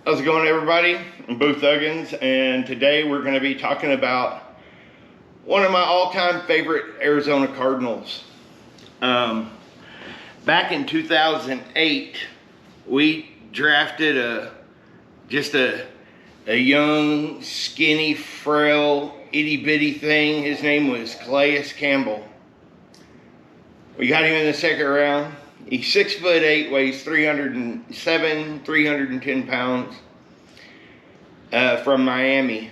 How's it going, everybody? I'm Booth Huggins, and today we're going to be talking about one of my all-time favorite Arizona Cardinals. Back in 2008, we drafted a young, skinny, frail, itty-bitty thing. His name was Calais Campbell. We got him in the second round. He's 6'8", weighs 310 pounds, from Miami.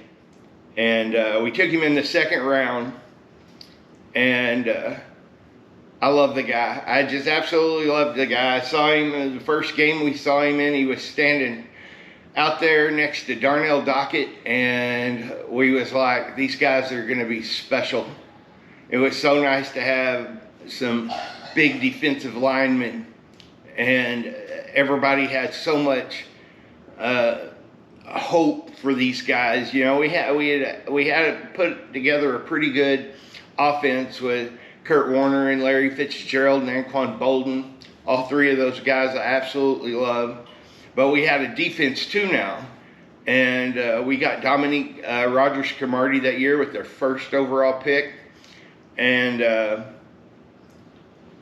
And we took him in the second round. And I love the guy. I just absolutely love the guy. I saw him in the first game we saw him in. He was standing out there next to Darnell Dockett. And we was like, these guys are going to be special. It was so nice to have some big defensive linemen, and everybody had so much hope for these guys. You know, we had put together a pretty good offense with Kurt Warner and Larry Fitzgerald and Anquan Bolden. All three of those guys I absolutely love. But we had a defense too now, and we got Dominique Rodgers-Cromartie that year with their first overall pick, and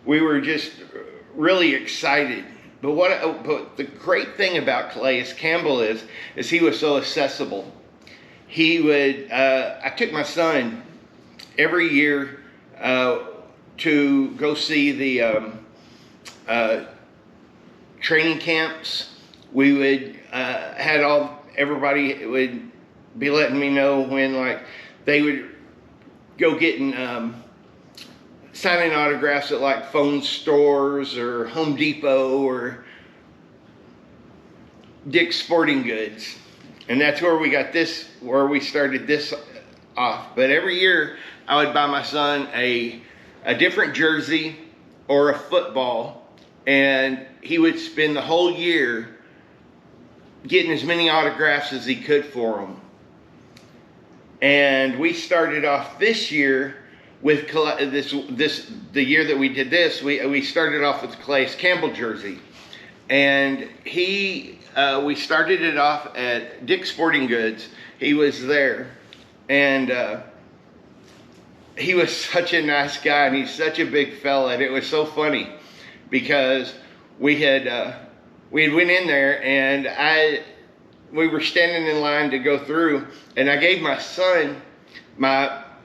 we were just really excited. But the great thing about Calais Campbell is he was so accessible. He would, I took my son every year to go see the training camps. We would everybody would be letting me know when, like, they would go getting signing autographs at like phone stores or Home Depot or Dick's Sporting Goods. And that's where we started this off. But every year I would buy my son a different jersey or a football, and he would spend the whole year getting as many autographs as he could for them. And we started off this year with the year that we did this, we started off with the Calais Campbell jersey, and we started it off at Dick's Sporting Goods. He was there, and he was such a nice guy, and he's such a big fella, and it was so funny because we had went in there, and we were standing in line to go through, and I gave my son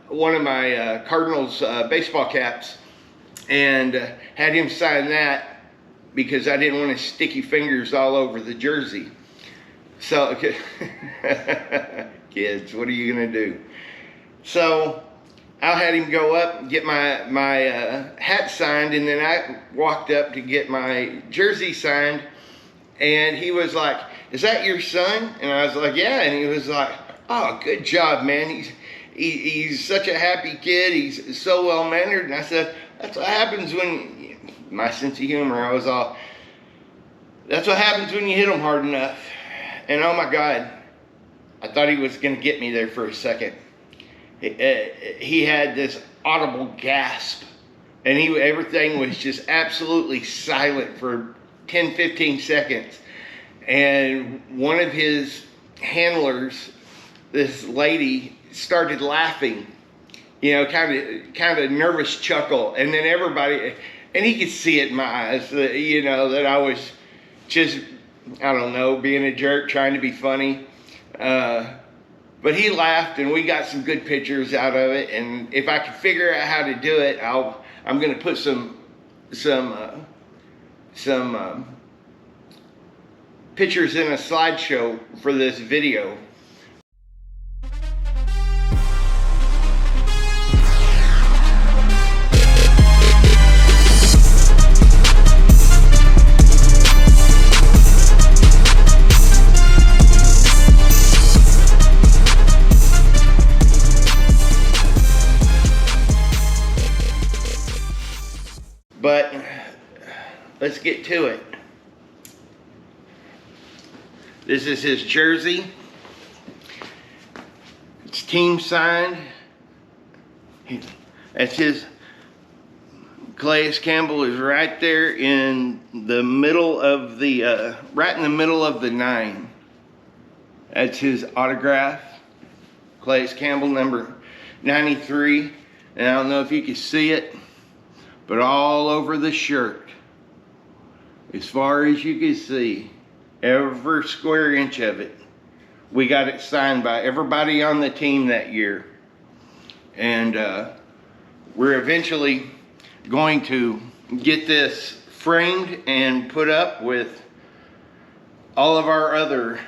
one of my Cardinals baseball caps, and had him sign that because I didn't want his sticky fingers all over the jersey. So, kids, what are you going to do? So I had him go up and get my hat signed, and then I walked up to get my jersey signed, and he was like, "Is that your son?" And I was like, "Yeah." And he was like, "Oh, good job, man. He's such a happy kid. He's so well-mannered." And I said, "That's what happens when," my sense of humor, I was all, "That's what happens when you hit him hard enough." And oh my God, I thought he was going to get me there for a second. He had this audible gasp, and everything was just absolutely silent for 10, 15 seconds. And one of his handlers, this lady, started laughing, you know, kind of nervous chuckle, and then everybody, and he could see it in my eyes, you know, that I was just, I don't know, being a jerk, trying to be funny, but he laughed, and we got some good pictures out of it. And if I could figure out how to do it, I'm going to put some pictures in a slideshow for this video. But let's get to it. This is his jersey. It's team signed. That's his. Calais Campbell is right there in the middle of the, right in the middle of the 9. That's his autograph. Calais Campbell, number 93. And I don't know if you can see it, but all over the shirt, as far as you can see, every square inch of it, we got it signed by everybody on the team that year. And we're eventually going to get this framed and put up with all of our other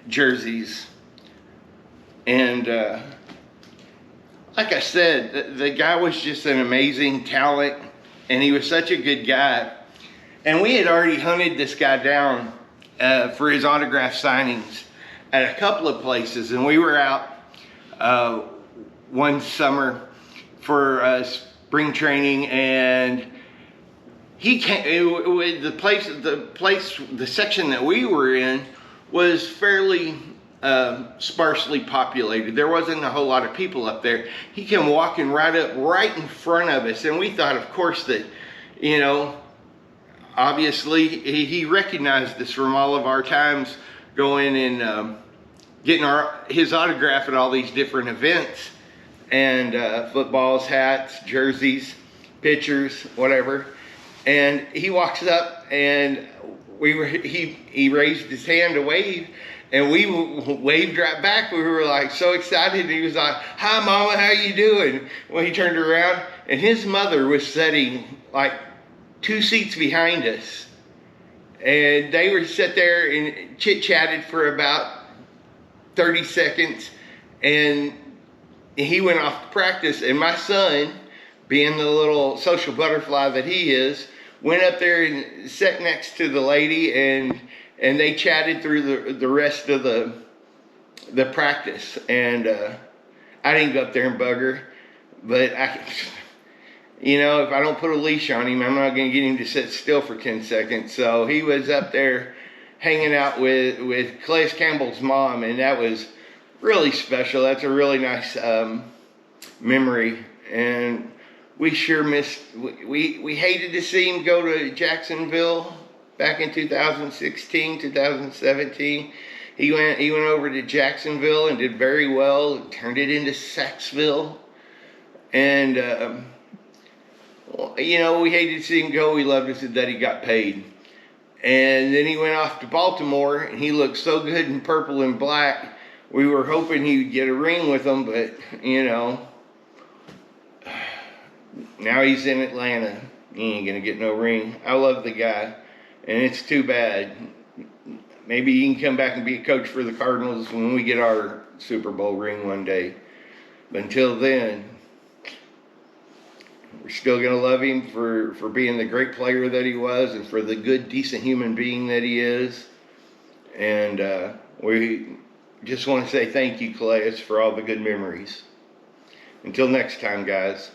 jerseys. And like I said, the guy was just an amazing talent, and he was such a good guy. And we had already hunted this guy down for his autograph signings at a couple of places, and we were out one summer for spring training, and he came. The section that we were in was fairly sparsely populated. There wasn't a whole lot of people up there. He came walking right up, right in front of us, and we thought, of course, that, you know, obviously he recognized us from all of our times going and getting his autograph at all these different events, and footballs, hats, jerseys, pictures, whatever. And he walks up, and he raised his hand to wave, and we waved right back. We were like so excited. He was like, "Hi, Mama, how you doing?" Well, he turned around, and his mother was sitting like 2 seats behind us, and they were sat there and chit-chatted for about 30 seconds, and he went off to practice. And my son, being the little social butterfly that he is, went up there and sat next to the lady, and they chatted through the rest of the practice. And I didn't go up there and bug her, but you know, if I don't put a leash on him, I'm not going to get him to sit still for 10 seconds. So he was up there hanging out with Calais Campbell's mom, and that was really special. That's a really nice memory, and we sure missed. We hated to see him go to Jacksonville back in 2016, 2017. He went over to Jacksonville and did very well. Turned it into Saxville, and you know, we hated to see him go. We loved it that he got paid. And then he went off to Baltimore, and he looked so good in purple and black. We were hoping he would get a ring with them, but, you know, now he's in Atlanta. He ain't going to get no ring. I love the guy, and it's too bad. Maybe he can come back and be a coach for the Cardinals when we get our Super Bowl ring one day. But until then, we're still going to love him for being the great player that he was, and for the good, decent human being that he is. And we just want to say thank you, Calais, for all the good memories. Until next time, guys.